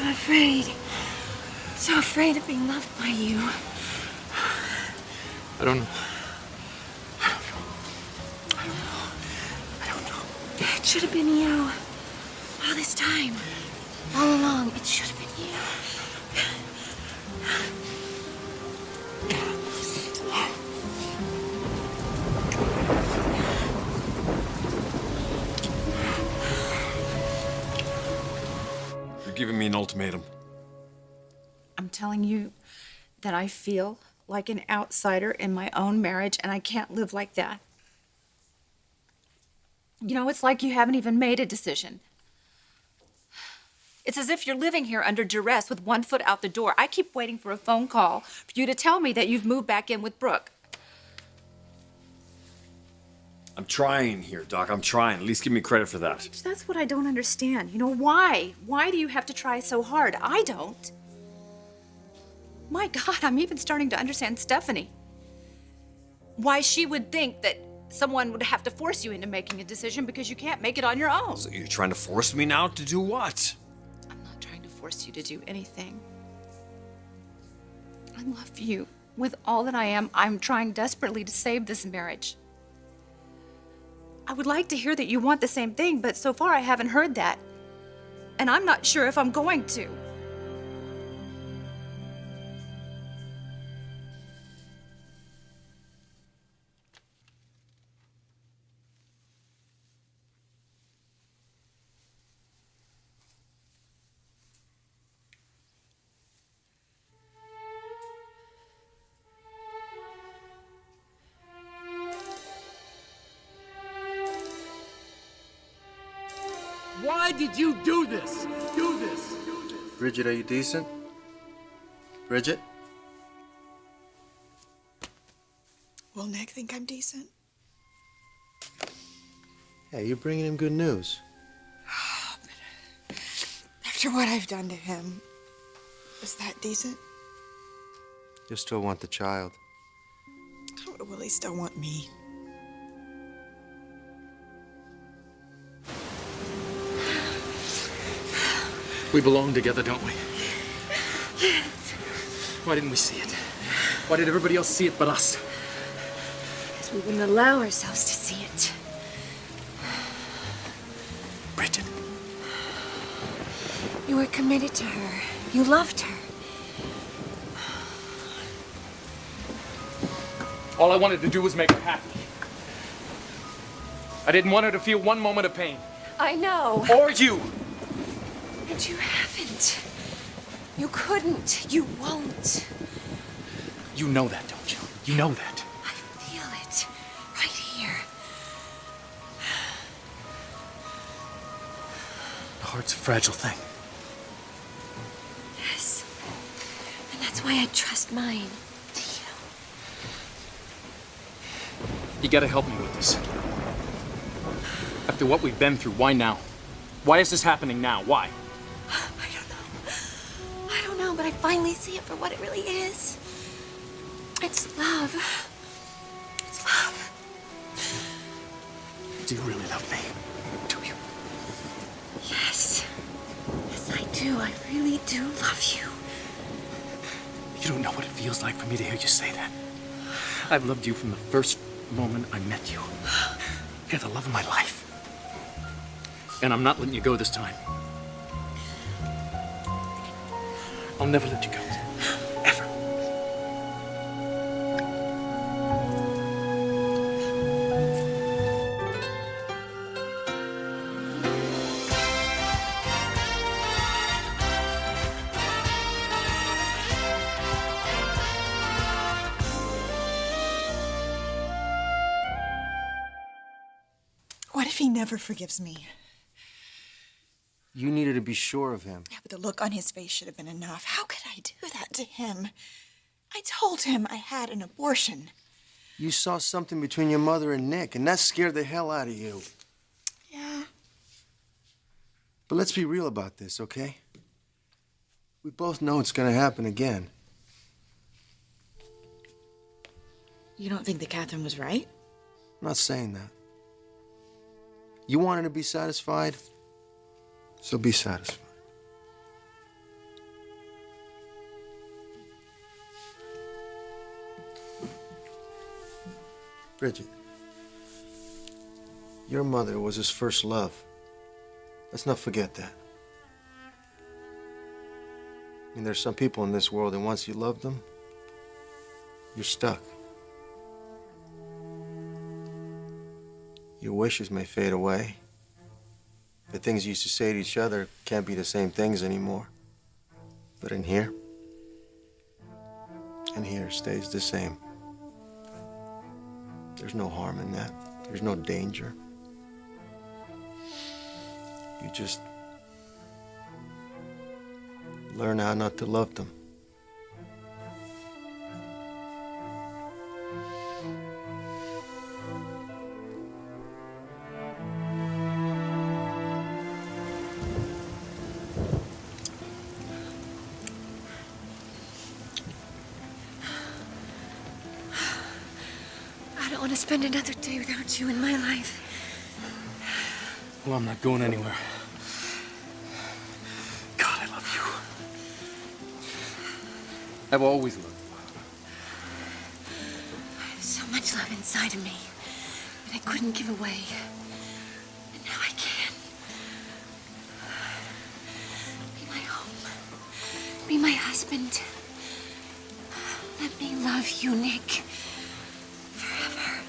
so afraid. So afraid of being loved by you. I don't know. It should have been you. All this time. All along, it should have been you. You're giving me an ultimatum. I'm telling you that I feel like an outsider in my own marriage, and I can't live like that. You know, it's like you haven't even made a decision. It's as if you're living here under duress with one foot out the door. I keep waiting for a phone call for you to tell me that you've moved back in with Brooke. I'm trying here, Doc. I'm trying. At least give me credit for that. That's what I don't understand. You know, why? Why do you have to try so hard? I don't. My God, I'm even starting to understand Stephanie. Why she would think that someone would have to force you into making a decision because you can't make it on your own. So you're trying to force me now to do what? I'm not trying to force you to do anything. I love you. With all that I am, I'm trying desperately to save this marriage. I would like to hear that you want the same thing, but so far I haven't heard that. And I'm not sure if I'm going to. Why did you do this? Do this? Bridget, are you decent? Bridget? Will Nick think I'm decent? Yeah, you're bringing him good news. After what I've done to him, is that decent? You still want the child. Or will he still want me? We belong together, don't we? Yes. Why didn't we see it? Why did everybody else see it but us? Because we wouldn't allow ourselves to see it. Bridget. You were committed to her. You loved her. All I wanted to do was make her happy. I didn't want her to feel one moment of pain. I know. Or you. And you haven't. You couldn't. You won't. You know that, don't you? You know that. I feel it. Right here. The heart's a fragile thing. Yes. And that's why I trust mine to you. You gotta help me with this. After what we've been through, why now? Why is this happening now? Why? I don't know, but I finally see it for what it really is. It's love. It's love. Do you really love me? Do you? Yes. Yes, I do. I really do love you. You don't know what it feels like for me to hear you say that. I've loved you from the first moment I met you. You're the love of my life. And I'm not letting you go this time. I'll never let you go. Ever. What if he never forgives me? You needed to be sure of him. Yeah, but the look on his face should have been enough. How could I do that to him? I told him I had an abortion. You saw something between your mother and Nick, and that scared the hell out of you. Yeah. But let's be real about this, okay? We both know it's gonna happen again. You don't think that Catherine was right? I'm not saying that. You wanted to be satisfied, so be satisfied. Bridget, your mother was his first love. Let's not forget that. I mean, there's some people in this world, and once you love them, you're stuck. Your wishes may fade away. The things you used to say to each other can't be the same things anymore. But in here stays the same. There's no harm in that. There's no danger. You just learn how not to love them. I don't want to spend another day without you in my life. Well, I'm not going anywhere. God, I love you. I've always loved you. I have so much love inside of me that I couldn't give away. And now I can. Be my home. Be my husband. Let me love you, Nick. Forever.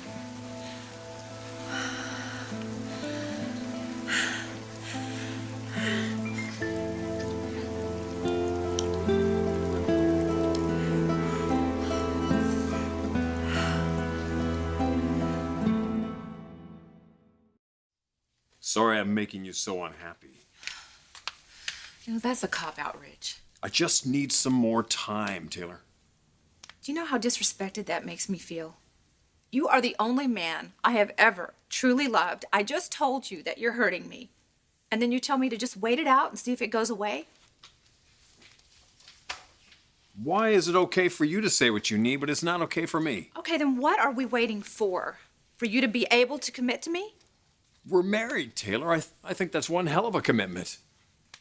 Sorry I'm making you so unhappy. You know, that's a cop-out, Rich. I just need some more time, Taylor. Do you know how disrespected that makes me feel? You are the only man I have ever truly loved. I just told you that you're hurting me. And then you tell me to just wait it out and see if it goes away? Why is it okay for you to say what you need, but it's not okay for me? Okay, then what are we waiting for? For you to be able to commit to me? We're married, Taylor. I think that's one hell of a commitment.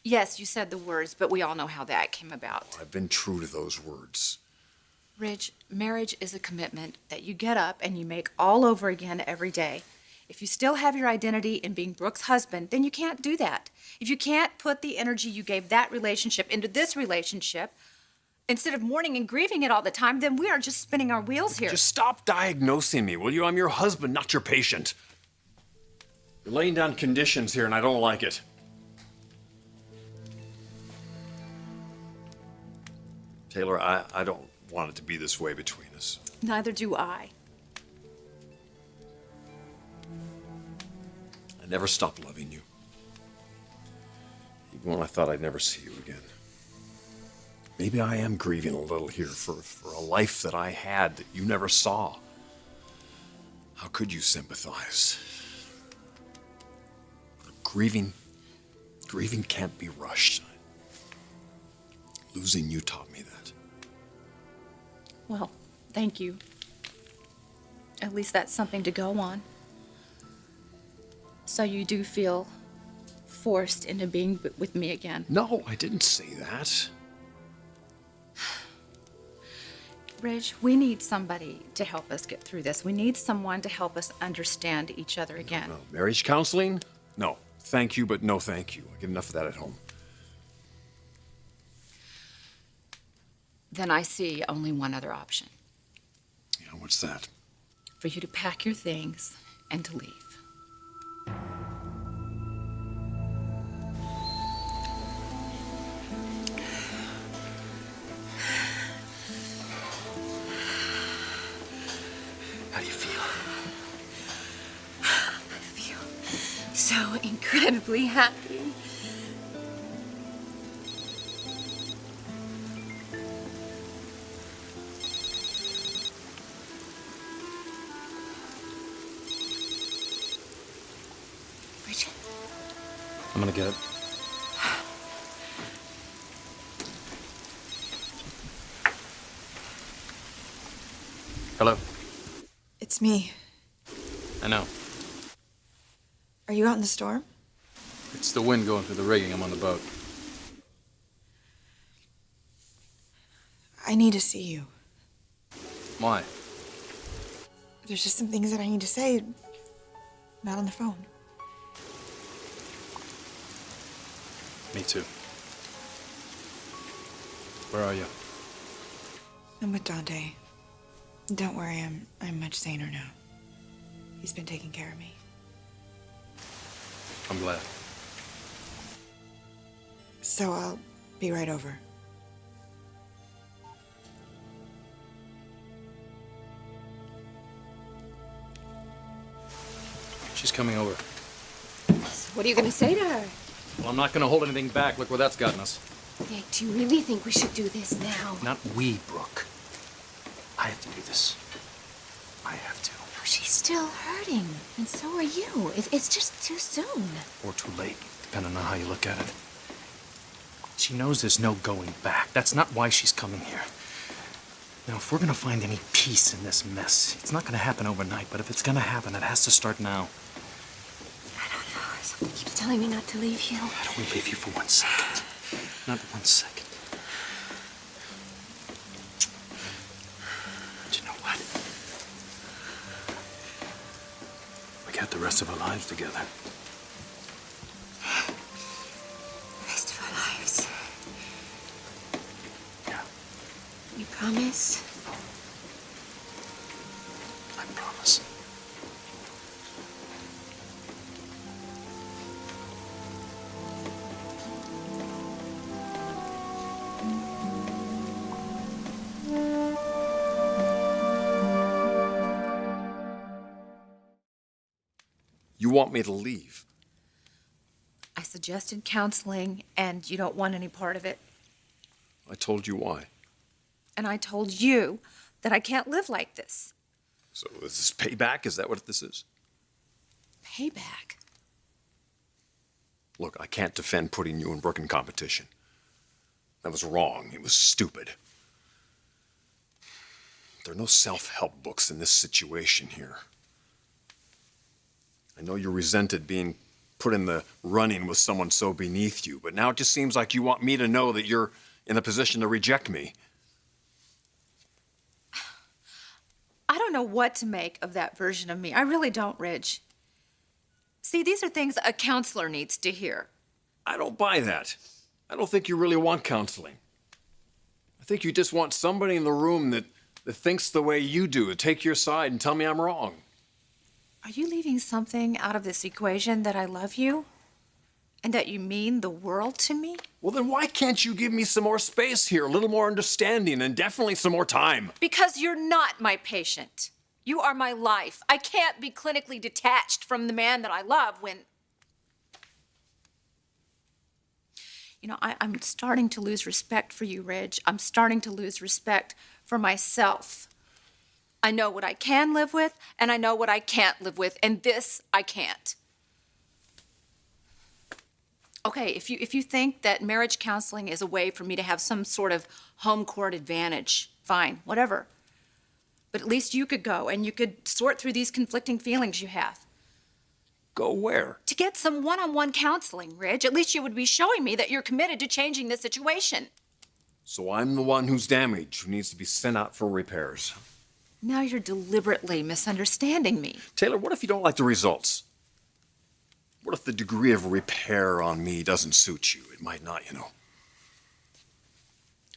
Yes, you said the words, but we all know how that came about. I've been true to those words. Rich, marriage is a commitment that you get up and you make all over again every day. If you still have your identity in being Brooke's husband, then you can't do that. If you can't put the energy you gave that relationship into this relationship, instead of mourning and grieving it all the time, then we are just spinning our wheels here. Just stop diagnosing me, will you? I'm your husband, not your patient. You're laying down conditions here, and I don't like it. Taylor, I don't want it to be this way between us. Neither do I. I never stopped loving you. Even when I thought I'd never see you again. Maybe I am grieving a little here for a life that I had that you never saw. How could you sympathize? Grieving can't be rushed. Losing you taught me that. Well, thank you. At least that's something to go on. So you do feel forced into being with me again. No, I didn't say that. Rich, we need somebody to help us get through this. We need someone to help us understand each other again. No. Marriage counseling? No. Thank you, but no thank you. I get enough of that at home. Then I see only one other option. Yeah, what's that? For you to pack your things and to leave. How do you feel? I feel so incredibly happy. Bridget, I'm gonna get it. Hello? It's me. I know. Are you out in the storm? It's the wind going through the rigging. I'm on the boat. I need to see you. Why? There's just some things that I need to say, not on the phone. Me too. Where are you? I'm with Dante. Don't worry, I'm much saner now. He's been taking care of me. I'm glad. So I'll be right over. She's coming over. What are you gonna say to her? Well, I'm not gonna hold anything back. Look where that's gotten us. Nick, do you really think we should do this now? Not we, Brooke. I have to do this. I have to. No, she's still hurting, and so are you. It's just too soon. Or too late, depending on how you look at it. She knows there's no going back. That's not why she's coming here. Now, if we're gonna find any peace in this mess, it's not gonna happen overnight, but if it's gonna happen, it has to start now. I don't know. Something keeps telling me not to leave you. I don't want to leave you for 1 second. Not 1 second. But you know what? We got the rest of our lives together. Rest of our lives. Yeah, You promise? I promise. You want me to leave? I suggested counseling, and you don't want any part of it. I told you why. And I told you that I can't live like this. So is this payback? Is that what this is? Payback? Look, I can't defend putting you and Brooke in competition. That was wrong. It was stupid. There are no self-help books in this situation here. I know you resented being put in the running with someone so beneath you, but now it just seems like you want me to know that you're in a position to reject me. I don't know what to make of that version of me. I really don't, Ridge. See, these are things a counselor needs to hear. I don't buy that. I don't think you really want counseling. I think you just want somebody in the room that thinks the way you do, to take your side and tell me I'm wrong. Are you leaving something out of this equation, that I love you? And that you mean the world to me? Well, then why can't you give me some more space here, a little more understanding, and definitely some more time? Because you're not my patient. You are my life. I can't be clinically detached from the man that I love when... You know, I'm starting to lose respect for you, Ridge. I'm starting to lose respect for myself. I know what I can live with, and I know what I can't live with, and this I can't. Okay, if you think that marriage counseling is a way for me to have some sort of home court advantage, fine, whatever. But at least you could go and you could sort through these conflicting feelings you have. Go where? To get some one-on-one counseling, Ridge. At least you would be showing me that you're committed to changing the situation. So I'm the one who's damaged, who needs to be sent out for repairs. Now you're deliberately misunderstanding me. Taylor, what if you don't like the results? What if the degree of repair on me doesn't suit you? It might not, you know.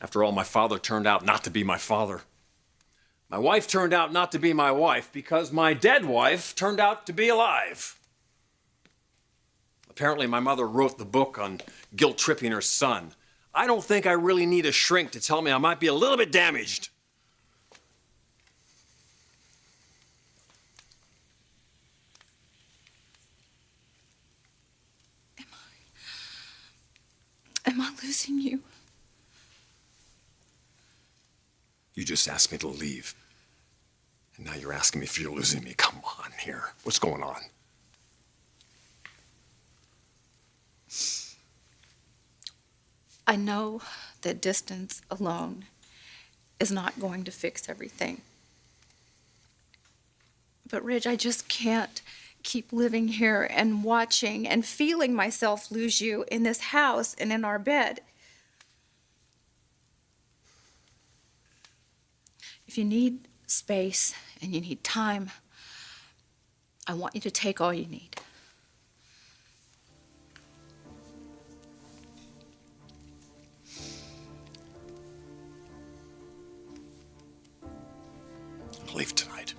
After all, my father turned out not to be my father. My wife turned out not to be my wife because my dead wife turned out to be alive. Apparently, my mother wrote the book on guilt-tripping her son. I don't think I really need a shrink to tell me I might be a little bit damaged. Am I losing you? You just asked me to leave. And now you're asking me if you're losing me. Come on here. What's going on? I know that distance alone is not going to fix everything. But Ridge, I just can't keep living here and watching and feeling myself lose you in this house and in our bed. If you need space and you need time, I want you to take all you need. I'll leave tonight.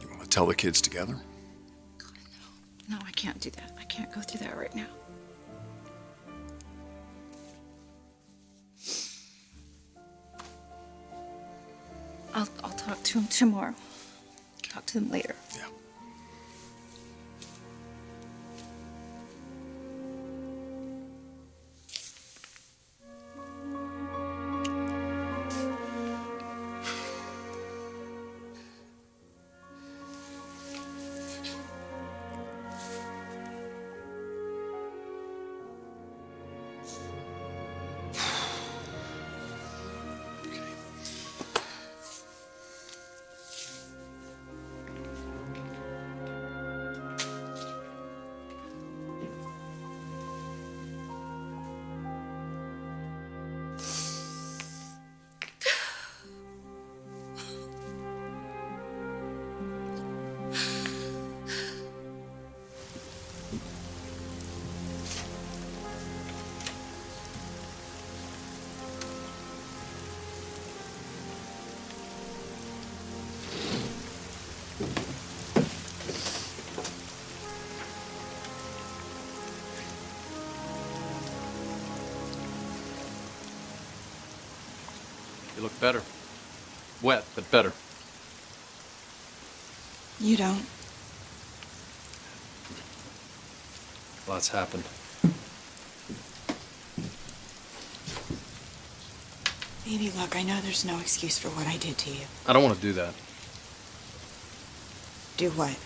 You want to tell the kids together? No, I can't do that. I can't go through that right now. I'll talk to him tomorrow. Talk to them later. Yeah. You look better. Wet, but better. You don't. Lots happened. Baby, look, I know there's no excuse for what I did to you. I don't want to do that. Do what?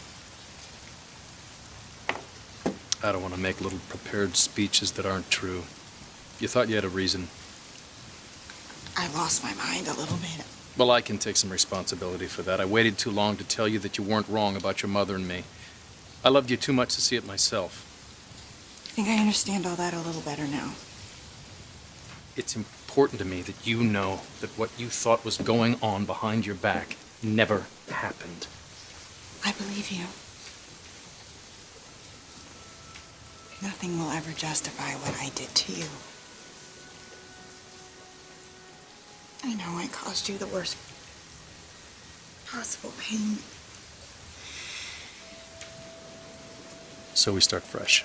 I don't want to make little prepared speeches that aren't true. You thought you had a reason. I lost my mind a little bit. Well, I can take some responsibility for that. I waited too long to tell you that you weren't wrong about your mother and me. I loved you too much to see it myself. I think I understand all that a little better now. It's important to me that you know that what you thought was going on behind your back never happened. I believe you. Nothing will ever justify what I did to you. I know I caused you the worst possible pain. So we start fresh.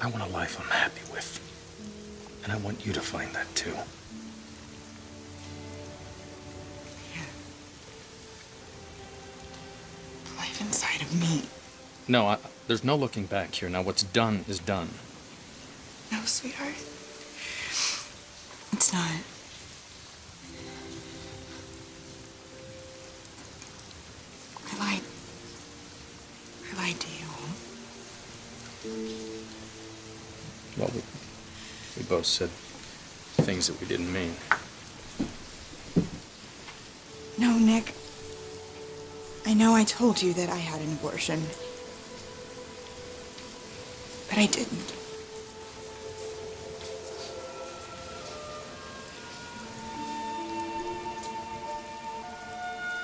I want a life I'm happy with. And I want you to find that too. Yeah. The life inside of me. No, there's no looking back here. Now, what's done is done. No, sweetheart. It's not. I lied to you. Well, we both said things that we didn't mean. No, Nick. I know I told you that I had an abortion. But I didn't.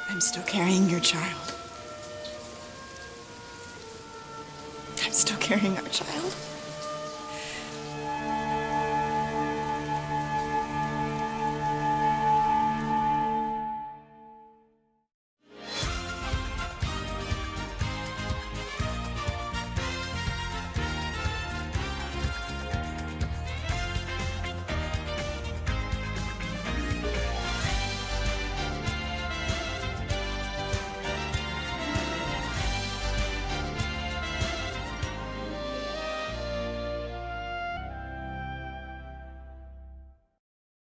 I'm still carrying your child. I'm still carrying our child.